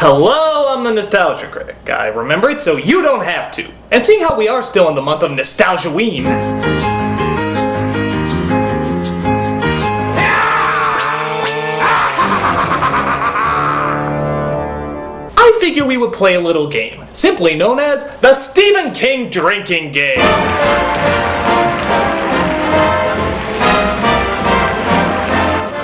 Hello, I'm the Nostalgia Critic. I remember it so you don't have to. And seeing how we are still in the month of Nostalgia-ween, I figure we would play a little game, simply known as the Stephen King Drinking Game.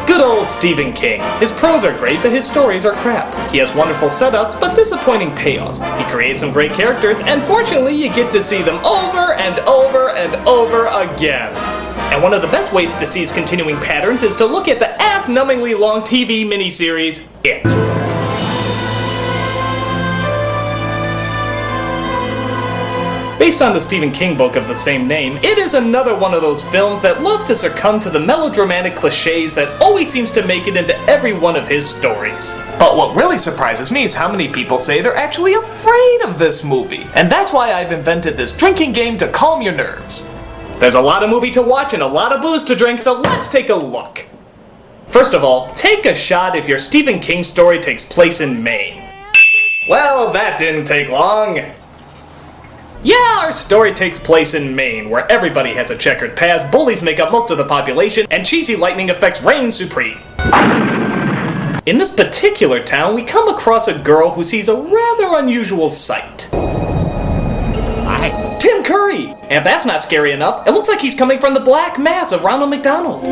Good old Stephen King. His prose are great, but his stories are crap. He has wonderful setups, but disappointing payoffs. He creates some great characters, and fortunately you get to see them over and over and over again. And one of the best ways to see his continuing patterns is to look at the ass-numbingly long TV miniseries, It. Based on the Stephen King book of the same name, it is another one of those films that loves to succumb to the melodramatic cliches that always seems to make it into every one of his stories. But what really surprises me is how many people say they're actually afraid of this movie. And that's why I've invented this drinking game to calm your nerves. There's a lot of movie to watch and a lot of booze to drink, so let's take a look. First of all, take a shot if your Stephen King story takes place in Maine. Well, that didn't take long. Yeah, our story takes place in Maine, where everybody has a checkered past, bullies make up most of the population, and cheesy lightning effects reign supreme. In this particular town, we come across a girl who sees a rather unusual sight. Tim Curry! And if that's not scary enough, it looks like he's coming from the Black Mass of Ronald McDonald.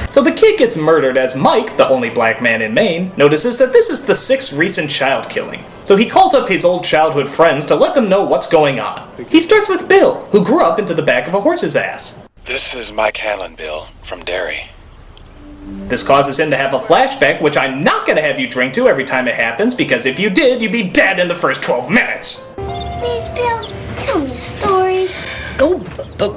So the kid gets murdered as Mike, the only black man in Maine, notices that this is the 6th recent child killing. So he calls up his old childhood friends to let them know what's going on. He starts with Bill, who grew up into the back of a horse's ass. This is Mike Hanlon, Bill, from Derry. This causes him to have a flashback, which I'm not going to have you drink to every time it happens, because if you did, you'd be dead in the first 12 minutes. Please, Bill, tell me a story. Go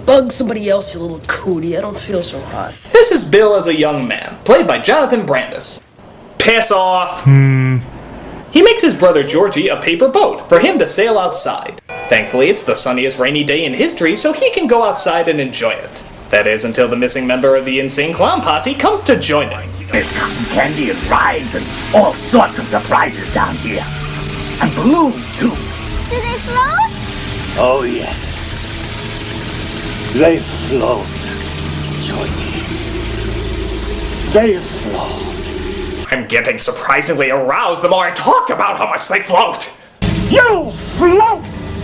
bug somebody else, you little cootie. I don't feel so hot. This is Bill as a young man, played by Jonathan Brandis. Piss off! He makes his brother Georgie a paper boat for him to sail outside. Thankfully, it's the sunniest rainy day in history, so he can go outside and enjoy it. That is, until the missing member of the Insane Clown Posse comes to join him. There's cotton candy and rides and all sorts of surprises down here. And balloons, too. Do they float? Oh, yes. They float, Georgie. They float. I'm getting surprisingly aroused the more I talk about how much they float. You float,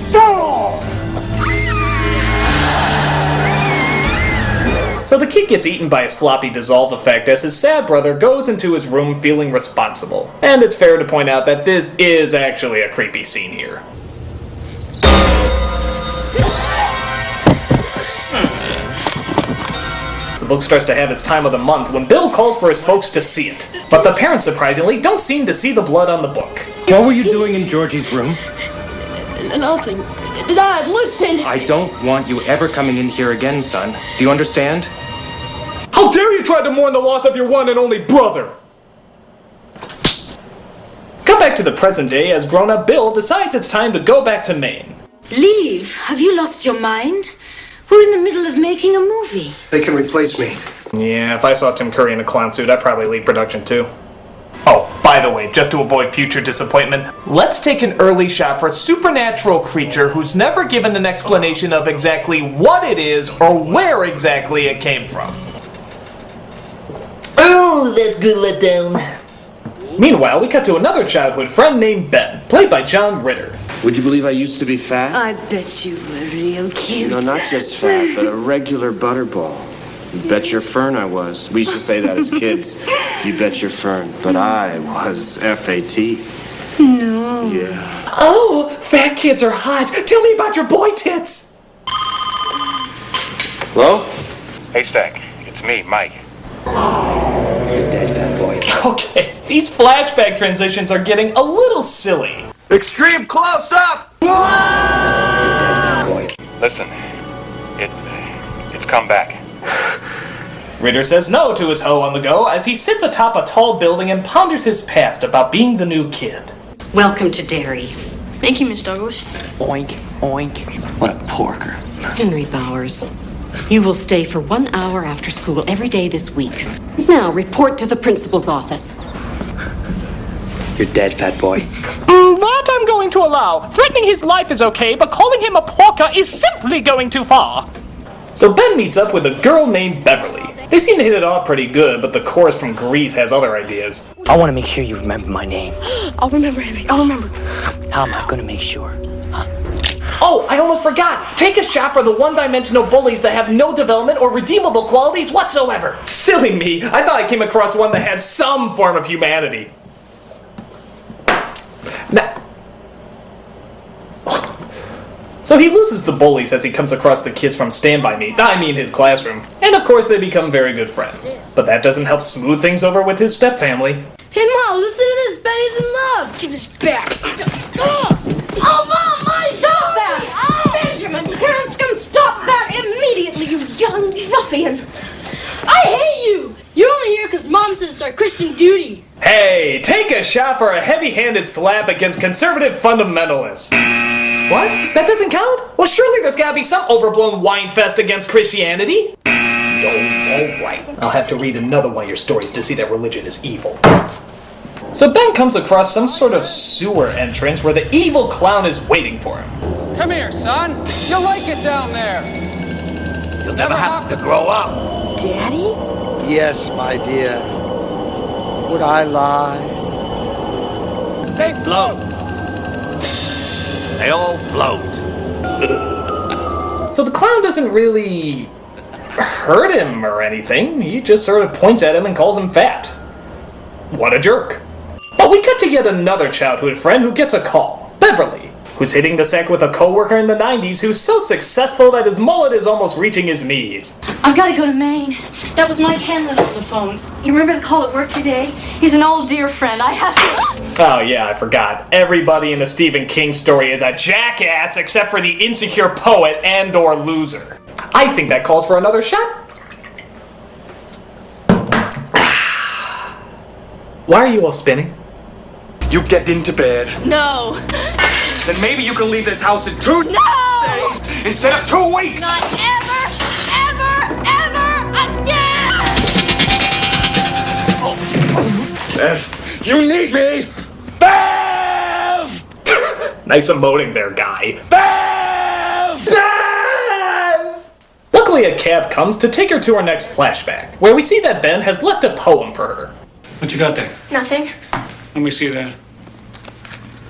so! So the kid gets eaten by a sloppy dissolve effect as his sad brother goes into his room feeling responsible. And it's fair to point out that this is actually a creepy scene here. The book starts to have its time of the month when Bill calls for his folks to see it. But the parents, surprisingly, don't seem to see the blood on the book. What were you doing in Georgie's room? Nothing. Dad, listen! I don't want you ever coming in here again, son. Do you understand? How dare you try to mourn the loss of your one and only brother! Cut back to the present day as grown-up Bill decides it's time to go back to Maine. Leave? Have you lost your mind? We're in the middle of making a movie. They can replace me. Yeah, if I saw Tim Curry in a clown suit, I'd probably leave production too. Oh, by the way, just to avoid future disappointment, let's take an early shot for a supernatural creature who's never given an explanation of exactly what it is or where exactly it came from. Oh, that's good letdown. Meanwhile, we cut to another childhood friend named Ben, played by John Ritter. Would you believe I used to be fat? I bet you were real cute. No, not just fat, but a regular butterball. You bet your fern I was. We used to say that as kids. You bet your fern. But I was F-A-T. No. Yeah. Oh, fat kids are hot. Tell me about your boy tits. Hello? Hey, Stack. It's me, Mike. You're dead, fat boy. Okay, these flashback transitions are getting a little silly. Extreme close-up! You're dead, fat boy. Listen, it's come back. Ritter says no to his hoe on the go as he sits atop a tall building and ponders his past about being the new kid. Welcome to Derry. Thank you, Miss Douglas. Oink, oink. What a porker. Henry Bowers. You will stay for 1 hour after school every day this week. Now, report to the principal's office. You're dead, fat boy. That I'm going to allow. Threatening his life is okay, but calling him a porker is simply going too far. So Ben meets up with a girl named Beverly. They seem to hit it off pretty good, but the chorus from Grease has other ideas. I want to make sure you remember my name. I'll remember, Henry. I'll remember. How am I going to make sure? Oh, I almost forgot! Take a shot for the one-dimensional bullies that have no development or redeemable qualities whatsoever! Silly me, I thought I came across one that had some form of humanity. Now, so he loses the bullies as he comes across the kids from Stand By Me, I mean his classroom. And of course they become very good friends. But that doesn't help smooth things over with his stepfamily. Hey, Mom, listen to this. Benny's in love. Give this back. Oh, Mom, stop that! Benjamin, parents can stop that immediately, you young ruffian. I hate you. You're only here because Mom says it's our Christian duty. Hey, take a shot for a heavy-handed slap against conservative fundamentalists. What? That doesn't count? Well, surely there's gotta be some overblown wine fest against Christianity. Oh, alright. I'll have to read another one of your stories to see that religion is evil. So Ben comes across some sort of sewer entrance where the evil clown is waiting for him. Come here, son. You'll like it down there. You'll never have to grow up. Daddy? Yes, my dear. Would I lie? They float. They all float. So the clown doesn't really hurt him or anything. He just sort of points at him and calls him fat. What a jerk. But we cut to yet another childhood friend who gets a call. Beverly, who's hitting the sack with a coworker in the 90s who's so successful that his mullet is almost reaching his knees. I've got to go to Maine. That was Mike Hanlon on the phone. You remember the call at work today? He's an old dear friend. I have to... Oh yeah, I forgot. Everybody in a Stephen King story is a jackass except for the insecure poet and or loser. I think that calls for another shot. Why are you all spinning? You get into bed. No. Then maybe you can leave this house in 2 No! days instead of 2 weeks. Not ever again! Bev, you need me. Bev! Nice emoting there, guy. Bev! Bev! Luckily, a cab comes to take her to her next flashback, where we see that Ben has left a poem for her. What you got there? Nothing. Let me see that.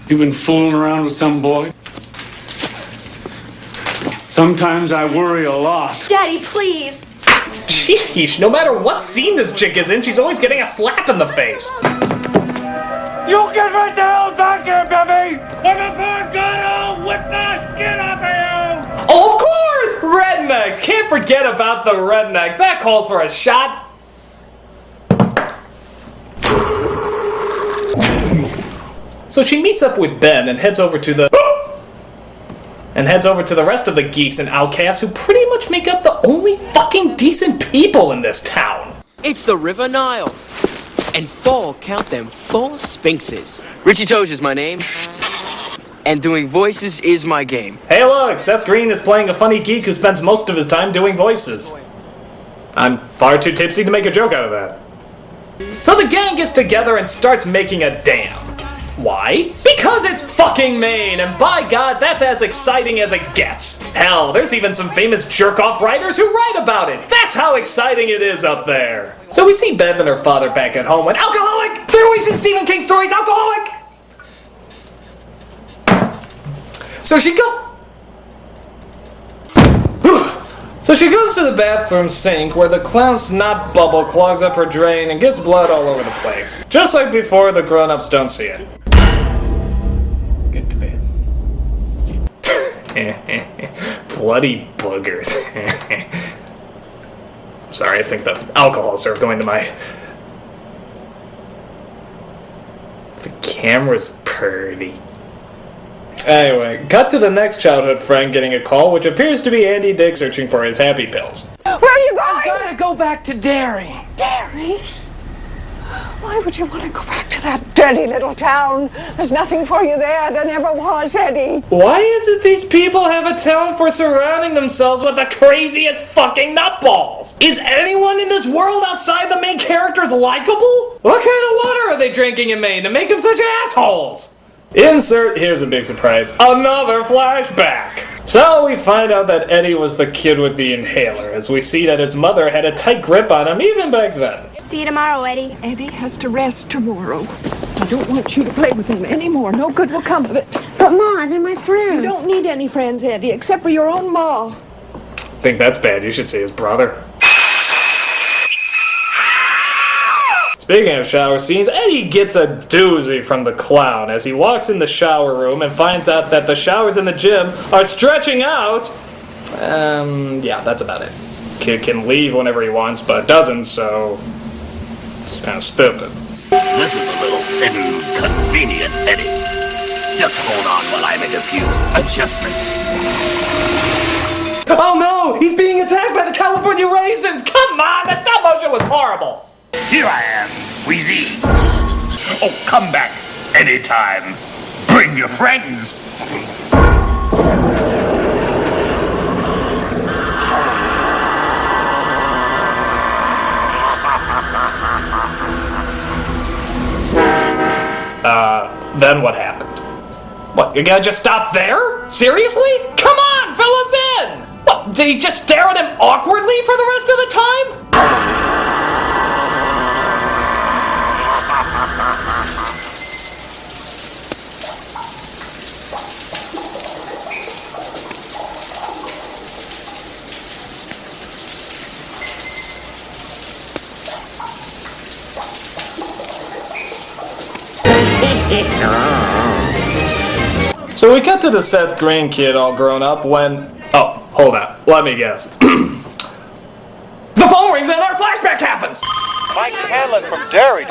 You've been fooling around with some boy? Sometimes I worry a lot. Daddy, please. Sheesh, no matter what scene this chick is in, she's always getting a slap in the face. You get right the hell back here, Bevy! Or before God, I'll whip the skin off of you! Oh, of course! Rednecks! Can't forget about the rednecks. That calls for a shot. So she meets up with Ben and heads over to the rest of the geeks and outcasts who pretty much make up the only fucking decent people in this town. It's the River Nile. And count them 4 sphinxes. Richie Toge is my name. And doing voices is my game. Hey look, Seth Green is playing a funny geek who spends most of his time doing voices. I'm far too tipsy to make a joke out of that. So the gang gets together and starts making a dam. Why? Because it's fucking Maine, and by God, that's as exciting as it gets. Hell, there's even some famous jerk-off writers who write about it. That's how exciting it is up there. So we see Bev and her father back at home when alcoholic! They're always in Stephen King stories, alcoholic! So she goes to the bathroom sink where the clown snot bubble clogs up her drain and gets blood all over the place. Just like before, the grown-ups don't see it. Get to bed. Bloody boogers. Sorry, I think the alcohol started going to my... The camera's pretty. Anyway, cut to the next childhood friend getting a call, which appears to be Andy Dick searching for his happy pills. Where are you going? I gotta go back to Derry. Derry? Why would you want to go back to that dirty little town? There's nothing for you there. There never was, Eddie. Why is it these people have a talent for surrounding themselves with the craziest fucking nutballs? Is anyone in this world outside the main characters likable? What kind of water are they drinking in Maine to make them such assholes? Insert, here's a big surprise, another flashback. So we find out that Eddie was the kid with the inhaler, as we see that his mother had a tight grip on him even back then. See you tomorrow, Eddie. Eddie has to rest tomorrow. I don't want you to play with him anymore. No good will come of it. But Ma, they're my friends. You don't need any friends, Eddie, except for your own Ma. Think that's bad, you should see his brother. Speaking of shower scenes, Eddie gets a doozy from the clown as he walks in the shower room and finds out that the showers in the gym are stretching out. Yeah, that's about it. Kid can leave whenever he wants, but doesn't, so it's kind of stupid. This is a little inconvenient, Eddie. Just hold on while I make a few adjustments. Oh no! He's being attacked by the California Raisins! Come on! That stop motion was horrible! Here I am, Wheezy. Oh, come back anytime. Bring your friends. Then what happened? What, you're gonna just stop there? Seriously? Come on, fill us in! What, did he just stare at him awkwardly for the rest of the time? So we cut to the Seth Green kid all grown up when... Oh, hold on. Let me guess. The phone rings and our flashback happens! Mike Hanlon from Derry.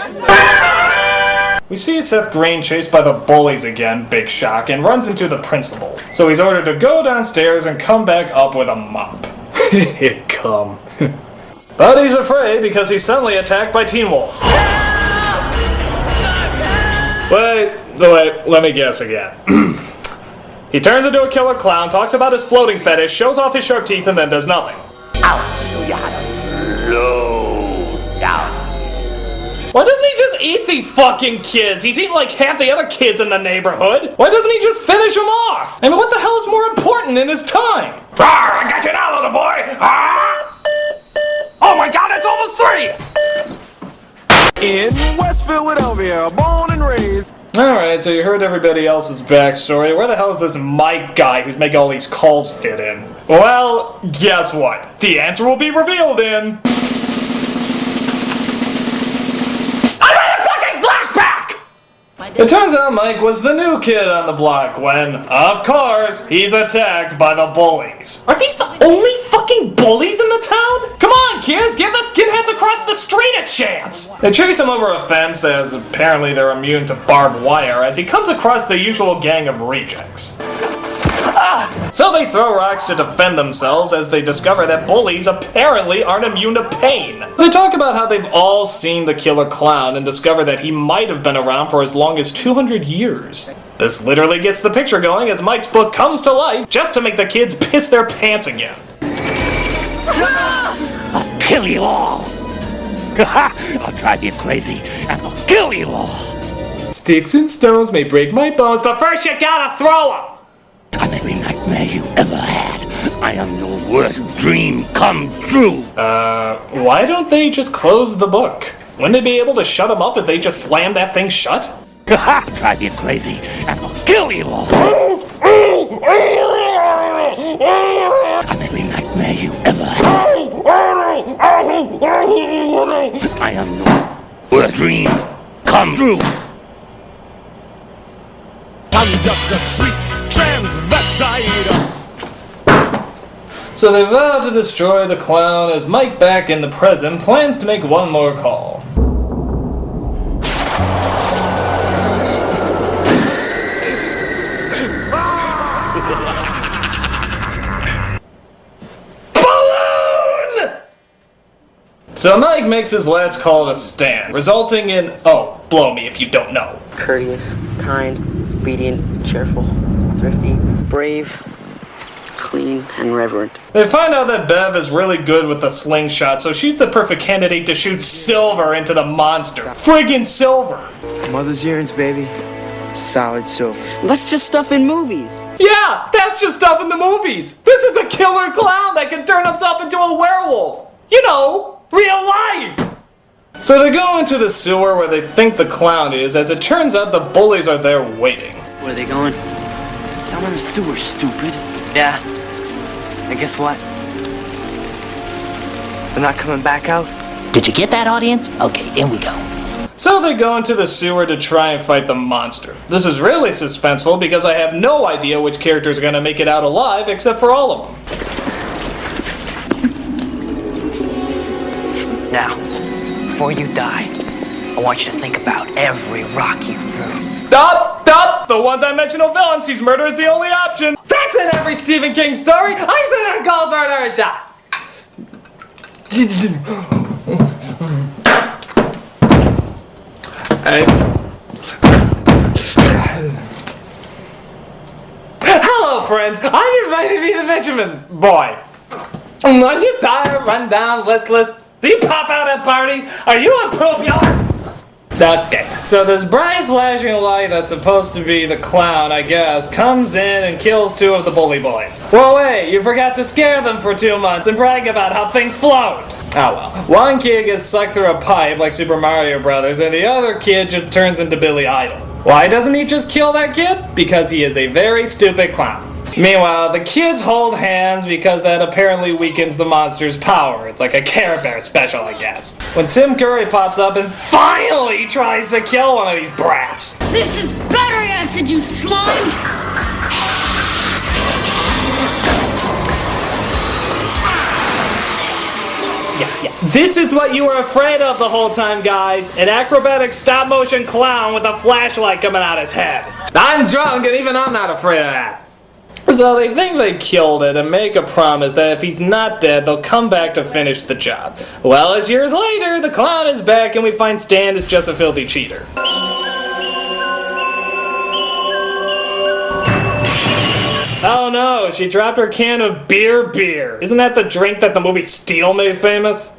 We see Seth Green chased by the bullies again, big shock, and runs into the principal. So he's ordered to go downstairs and come back up with a mop. Come. But he's afraid because he's suddenly attacked by Teen Wolf. Wait, let me guess again. He turns into a killer clown, talks about his floating fetish, shows off his sharp teeth, and then does nothing. I'll show you how to slow down. Why doesn't he just eat these fucking kids? He's eating like half the other kids in the neighborhood. Why doesn't he just finish them off? I mean, what the hell is more important in his time? Rawr, I got you now, little boy! Ah! Oh my god, it's almost 3! In West Philadelphia, born and raised. Alright, so you heard everybody else's backstory. Where the hell is this Mike guy who's making all these calls fit in? Well, guess what? The answer will be revealed in... another fucking flashback! It turns out Mike was the new kid on the block when, of course, he's attacked by the bullies. Are these the only fucking bullies in the town? Come on, kids, give the skinheads across the street a chance! They chase him over a fence as apparently they're immune to barbed wire as he comes across the usual gang of rejects. So they throw rocks to defend themselves as they discover that bullies apparently aren't immune to pain. They talk about how they've all seen the killer clown and discover that he might have been around for as long as 200 years. This literally gets the picture going as Mike's book comes to life just to make the kids piss their pants again. I'll kill you all. I'll drive you crazy and I'll kill you all. Sticks and stones may break my bones, but first you gotta throw them! I'm every nightmare you ever had. I am your worst dream come true. Why don't they just close the book? Wouldn't they be able to shut them up if they just slammed that thing shut? I'll drive you crazy and I'll kill you all. I'm every nightmare you ever had. I am your worst dream come true. I'm just a sweet transvestite. So they vow to destroy the clown as Mike, back in the present, plans to make one more call. Balloon! So Mike makes his last call to Stan, resulting in, oh, blow me if you don't know. Courteous, kind, obedient, cheerful, thrifty, brave, clean, and reverent. They find out that Bev is really good with the slingshot, so she's the perfect candidate to shoot Silver into the monster. Friggin' Silver! Mother's yearns, baby. Solid silver. That's just stuff in movies. Yeah, that's just stuff in the movies. This is a killer clown that can turn himself into a werewolf. You know, real life. So they go into the sewer where they think the clown is. As it turns out, the bullies are there waiting. Where are they going? Down in the sewer, stupid. Yeah. And guess what? They're not coming back out. Did you get that, audience? Okay, in we go. So they go into the sewer to try and fight the monster. This is really suspenseful because I have no idea which characters are going to make it out alive except for all of them. Now, before you die, I want you to think about every rock you threw. Stop! The one-dimensional villain sees murder as the only option. That's in every Stephen King story. I said I'd call murder a shot. Hello, friends. I'm invited to be the Benjamin boy. Are you tired, run down, listless? Do you pop out at parties? Are you unpopular? Okay, so this bright flashing light that's supposed to be the clown, I guess, comes in and kills two of the bully boys. Well, wait, you forgot to scare them for 2 months and brag about how things float. Oh well. One kid gets sucked through a pipe like Super Mario Brothers, and the other kid just turns into Billy Idol. Why doesn't he just kill that kid? Because he is a very stupid clown. Meanwhile, the kids hold hands because that apparently weakens the monster's power. It's like a Care Bear special, I guess. When Tim Curry pops up and finally tries to kill one of these brats. This is battery acid, you slime! Yeah. This is what you were afraid of the whole time, guys. An acrobatic stop-motion clown with a flashlight coming out his head. I'm drunk and even I'm not afraid of that. So they think they killed it and make a promise that if he's not dead, they'll come back to finish the job. Well, as years later, the clown is back and we find Stan is just a filthy cheater. Oh no, she dropped her can of beer. Isn't that the drink that the movie Steel made famous?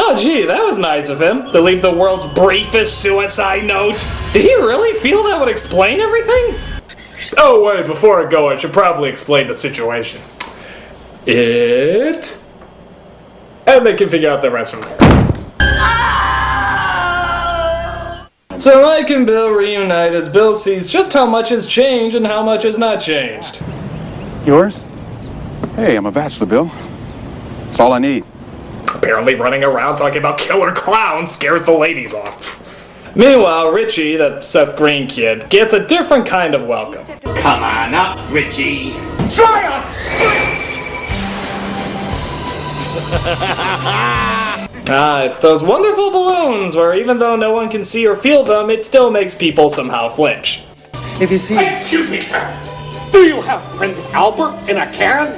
Oh gee, that was nice of him, to leave the world's briefest suicide note. Did he really feel that would explain everything? Oh wait, before I go, I should probably explain the situation. And they can figure out the rest from there. So Mike and Bill reunite as Bill sees just how much has changed and how much has not changed. Yours? Hey, I'm a bachelor, Bill. That's all I need. Apparently running around talking about killer clowns scares the ladies off. Meanwhile, Richie, that Seth Green kid, gets a different kind of welcome. Come on up, Richie. Try It's those wonderful balloons where even though no one can see or feel them, it still makes people somehow flinch. If you see... Excuse me, sir. Do you have Prince Albert in a can?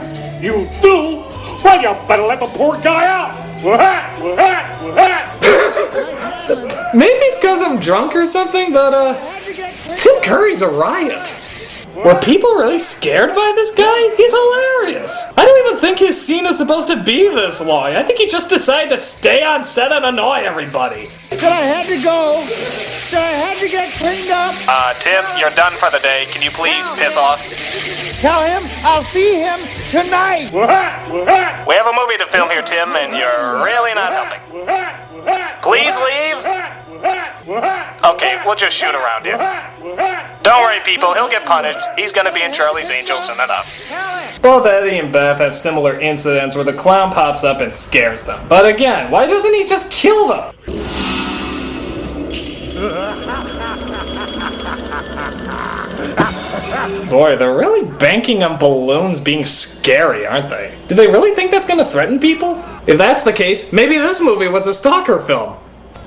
You do? Well, you better let the poor guy out. Maybe it's because I'm drunk or something, but Tim Curry's a riot. Were people really scared by this guy? He's hilarious. I don't even think his scene is supposed to be this long. I think he just decided to stay on set and annoy everybody. That I had to go. That I had to get cleaned up. Tim, you're done for the day. Can you please piss off? Tell him I'll see him tonight. We have a movie to film here, Tim, and you're really not helping. Please leave. Okay, we'll just shoot around you. Don't worry, people, he'll get punished. He's gonna be in Charlie's Angels soon enough. Both Eddie and Beth have similar incidents where the clown pops up and scares them. But again, why doesn't he just kill them? Boy, they're really banking on balloons being scary, aren't they? Do they really think that's gonna threaten people? If that's the case, maybe this movie was a stalker film.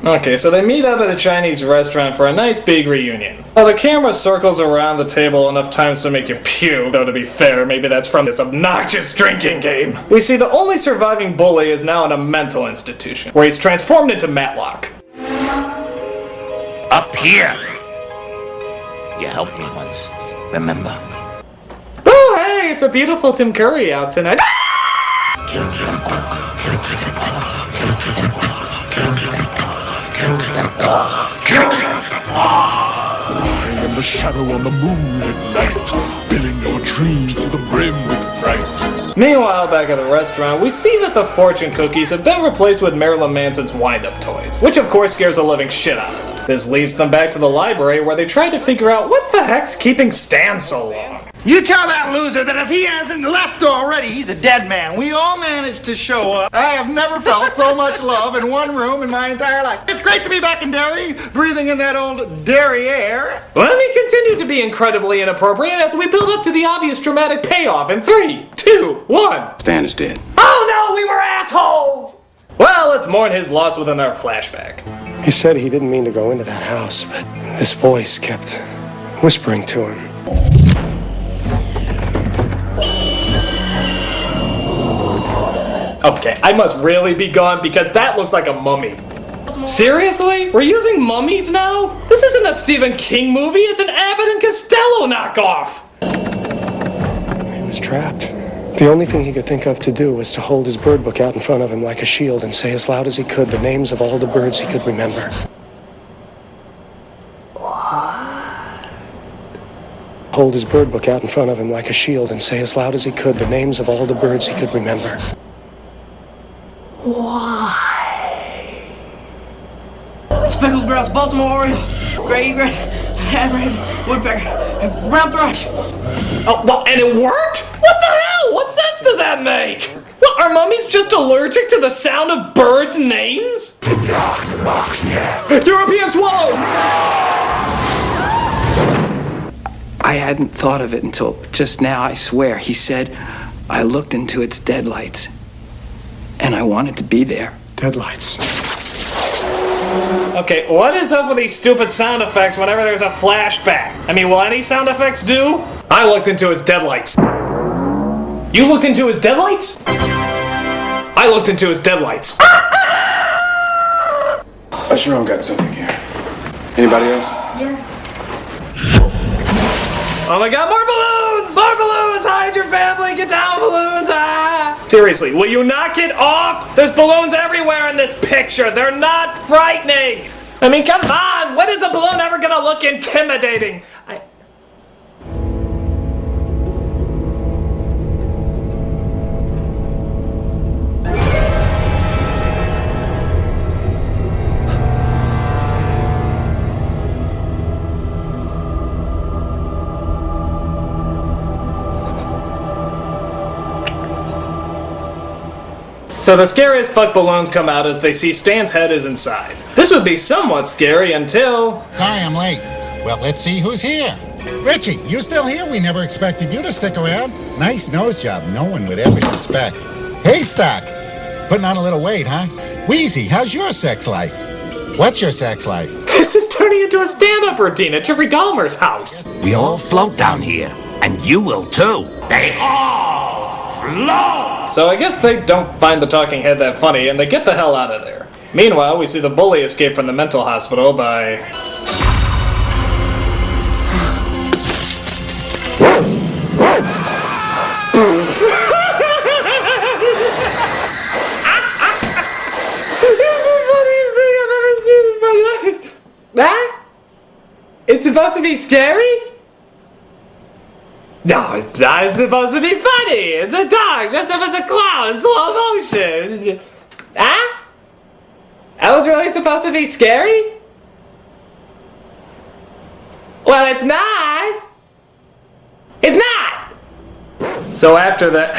Okay, so they meet up at a Chinese restaurant for a nice big reunion. While the camera circles around the table enough times to make you puke, though to be fair, maybe that's from this obnoxious drinking game, we see the only surviving bully is now in a mental institution, where he's transformed into Matlock. Up here. You helped me once, remember? Oh, hey, it's a beautiful Tim Curry out tonight. Kill them all. Kill them all. Kill them all. Kill them all. Kill them all. Kill them all. I am the shadow on the moon at night, filling your dreams to the brim with fright. Meanwhile, back at the restaurant, we see that the fortune cookies have been replaced with Marilyn Manson's wind-up toys, which of course scares the living shit out of them. This leads them back to the library where they try to figure out what the heck's keeping Stan so long. You tell that loser that if he hasn't left already, he's a dead man. We all managed to show up. I have never felt so much love in one room in my entire life. It's great to be back in Derry, breathing in that old Derry air. Let me continue to be incredibly inappropriate as we build up to the obvious dramatic payoff in 3, 2, 1. Stan is dead. Oh no, we were assholes! Well, let's mourn his loss within our flashback. He said he didn't mean to go into that house, but this voice kept whispering to him. Okay, I must really be gone because that looks like a mummy. Seriously? We're using mummies now? This isn't a Stephen King movie, it's an Abbott and Costello knockoff! He was trapped. The only thing he could think of to do was to hold his bird book out in front of him like a shield and say as loud as he could the names of all the birds he could remember. What? Hold his bird book out in front of him like a shield and say as loud as he could the names of all the birds he could remember. Why? Speckled grouse, Baltimore Oriole, gray egret, hammerhead, woodpecker, and brown thrush. Oh, well, and it worked? What the hell? What sense does that make? What, are mummies just allergic to the sound of birds' names? European swallow! I hadn't thought of it until just now, I swear. He said, I looked into its deadlights, and I wanted to be there. Deadlights. Okay, what is up with these stupid sound effects whenever there's a flashback? I mean, will any sound effects do? I looked into his deadlights. You looked into his deadlights? I looked into his deadlights. I sure got something here. Anybody else? Yeah. Oh my god, more balloons! More balloons! Hide your family! Get down, balloons! Ah! Seriously, will you knock it off? There's balloons everywhere in this picture. They're not frightening. I mean, come on! When is a balloon ever gonna look intimidating? So the scariest fuck balloons come out as they see Stan's head is inside. This would be somewhat scary until... Sorry I'm late. Well, let's see who's here. Richie, you still here? We never expected you to stick around. Nice nose job. No one would ever suspect. Haystack, putting on a little weight, huh? Wheezy, how's your sex life? What's your sex life? This is turning into a stand-up routine at Jeffrey Dahmer's house. We all float down here, and you will too. They all float! So I guess they don't find the talking head that funny, and they get the hell out of there. Meanwhile, we see the bully escape from the mental hospital by... It's the funniest thing I've ever seen in my life. That? It's supposed to be scary? No, it's not supposed to be funny. It's a dog dressed up as a clown in slow motion. Huh? That was really supposed to be scary? Well, it's not. It's not. So after that...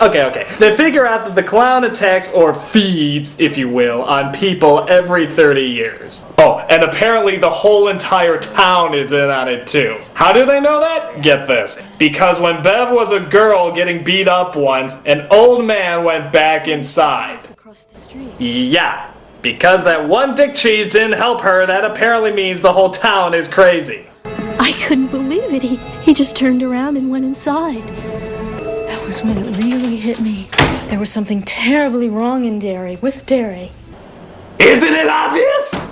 Okay. They figure out that the clown attacks or feeds, if you will, on people every 30 years. Oh, and apparently the whole entire town is in on it too. How do they know that? Get this. Because when Bev was a girl getting beat up once, an old man went back inside. Yeah. Because that one Dick Cheese didn't help her, that apparently means the whole town is crazy. I couldn't believe it. He just turned around and went inside. That was when it really hit me. There was something terribly wrong in Derry, with Derry. Isn't it obvious?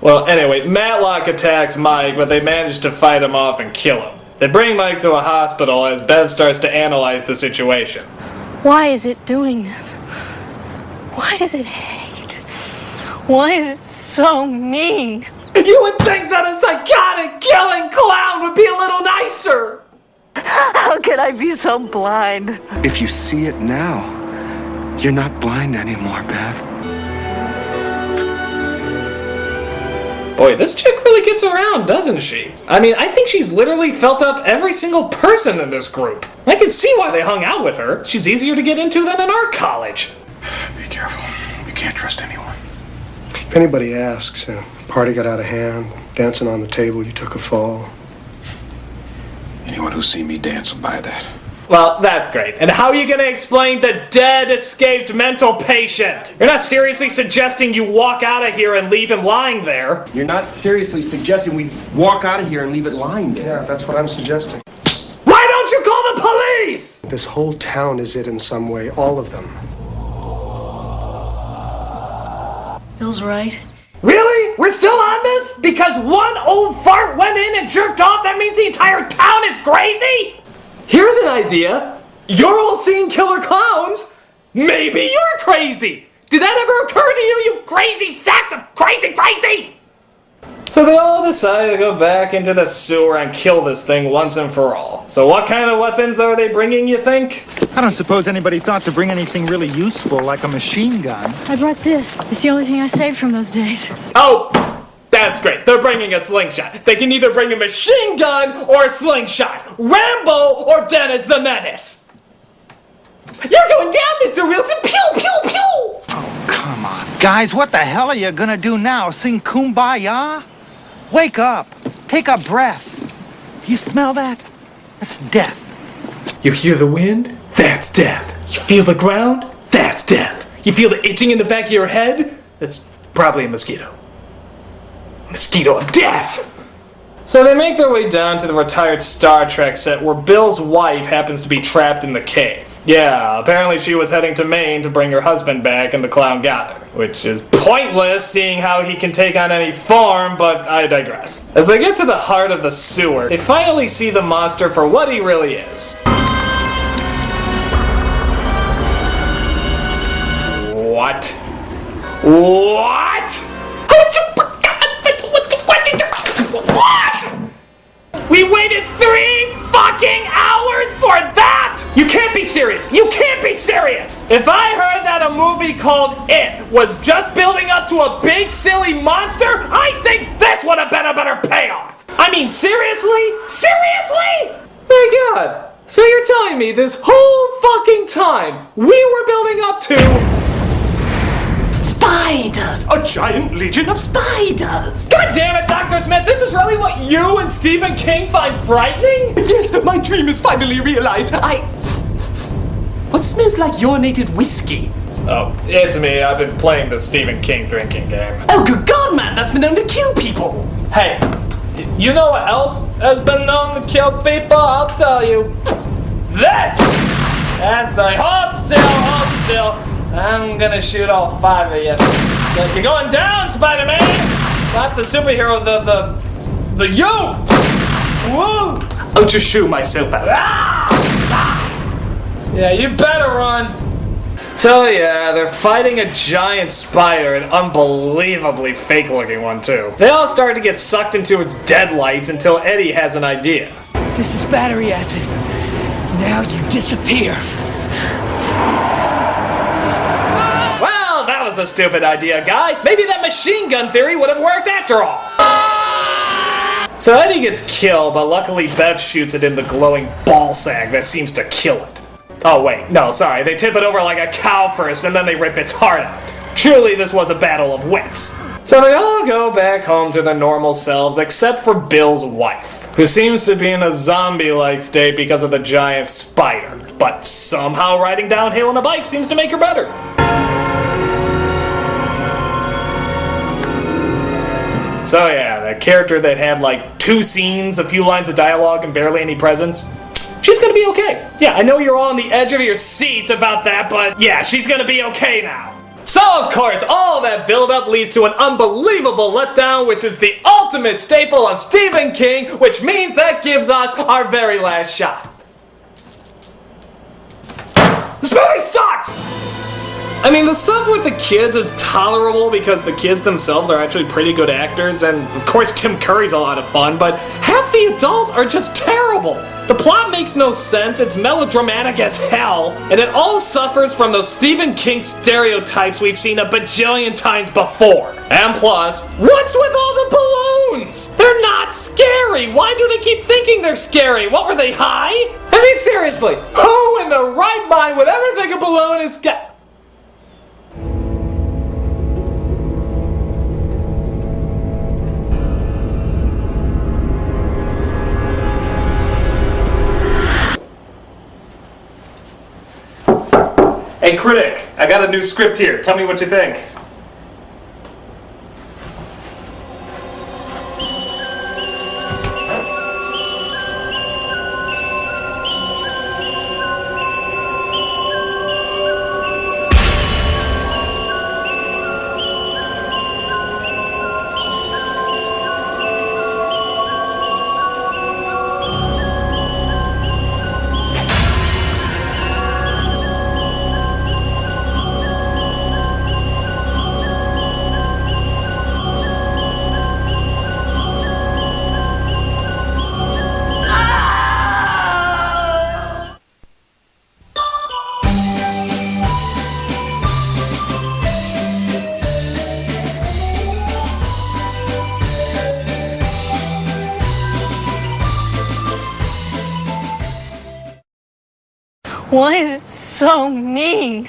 Well, anyway, Matlock attacks Mike, but they manage to fight him off and kill him. They bring Mike to a hospital as Bev starts to analyze the situation. Why is it doing this? Why does it hate? Why is it so mean? You would think that a psychotic, killing clown would be a little nicer! How could I be so blind? If you see it now, you're not blind anymore, Bev. Boy, this chick really gets around, doesn't she? I mean, I think she's literally felt up every single person in this group. I can see why they hung out with her. She's easier to get into than an art college. Be careful. You can't trust anyone. If anybody asks, party got out of hand, dancing on the table, you took a fall. Anyone who's seen me dance will buy that. Well, that's great. And how are you going to explain the dead escaped mental patient? You're not seriously suggesting you walk out of here and leave him lying there. You're not seriously suggesting we walk out of here and leave it lying there. Yeah, that's what I'm suggesting. Why don't you call the police? This whole town is it in some way, all of them. Bill's right. Really? We're still on this? Because one old fart went in and jerked off, that means the entire town is crazy? Here's an idea. You're all seeing killer clowns. Maybe you're crazy. Did that ever occur to you, you crazy sacks of crazy? So they all decide to go back into the sewer and kill this thing once and for all. So what kind of weapons are they bringing, you think? I don't suppose anybody thought to bring anything really useful like a machine gun. I brought this. It's the only thing I saved from those days. Oh, that's great. They're bringing a slingshot. They can either bring a machine gun or a slingshot. Rambo or Dennis the Menace. You're going down, Mr. Wilson. Pew, pew, pew. Oh, come on. Guys, what the hell are you gonna do now? Sing Kumbaya? Wake up. Take a breath. You smell that? That's death. You hear the wind? That's death. You feel the ground? That's death. You feel the itching in the back of your head? That's probably a mosquito. Mosquito of death! So they make their way down to the retired Star Trek set where Bill's wife happens to be trapped in the cave. Yeah, apparently she was heading to Maine to bring her husband back and the clown got her. Which is pointless seeing how he can take on any form, but I digress. As they get to the heart of the sewer, they finally see the monster for what he really is. What? What? What? We waited 3 fucking hours for that? You can't be serious. You can't be serious. If I heard that a movie called It was just building up to a big silly monster, I think this would have been a better payoff. I mean, seriously? Seriously? My God. So you're telling me this whole fucking time we were building up to spiders! A giant legion of spiders! God damn it, Dr. Smith, this is really what you and Stephen King find frightening? Yes, my dream is finally realized. What smells like urinated whiskey? Oh, it's me. I've been playing the Stephen King drinking game. Oh, good God, man, that's been known to kill people! Hey, you know what else has been known to kill people? I'll tell you. This! That's right. Hold still. I'm gonna shoot all 5 of you. You're going down, Spider-Man! Not the superhero, the you! Woo! I'll just shoot myself out. Yeah, you better run. So yeah, they're fighting a giant spider, an unbelievably fake-looking one too. They all start to get sucked into its deadlights until Eddie has an idea. This is battery acid. Now you disappear. That was a stupid idea, guy. Maybe that machine gun theory would have worked after all. So Eddie gets killed, but luckily Bev shoots it in the glowing ball sack that seems to kill it. Oh wait, no, sorry. They tip it over like a cow first, and then they rip its heart out. Truly, this was a battle of wits. So they all go back home to their normal selves, except for Bill's wife, who seems to be in a zombie-like state because of the giant spider. But somehow riding downhill on a bike seems to make her better. So yeah, the character that had like 2 scenes, a few lines of dialogue, and barely any presence, she's gonna be okay. Yeah, I know you're all on the edge of your seats about that, but yeah, she's gonna be okay now. So of course, all that build-up leads to an unbelievable letdown, which is the ultimate staple of Stephen King, which means that gives us our very last shot. This movie sucks! I mean, the stuff with the kids is tolerable because the kids themselves are actually pretty good actors, and of course Tim Curry's a lot of fun, but half the adults are just terrible. The plot makes no sense, it's melodramatic as hell, and it all suffers from those Stephen King stereotypes we've seen a bajillion times before. And plus, what's with all the balloons? They're not scary! Why do they keep thinking they're scary? What, were they high? I mean, seriously, who in their right mind would ever think a balloon is scary? Hey, Critic, I got a new script here. Tell me what you think. Why is it so mean?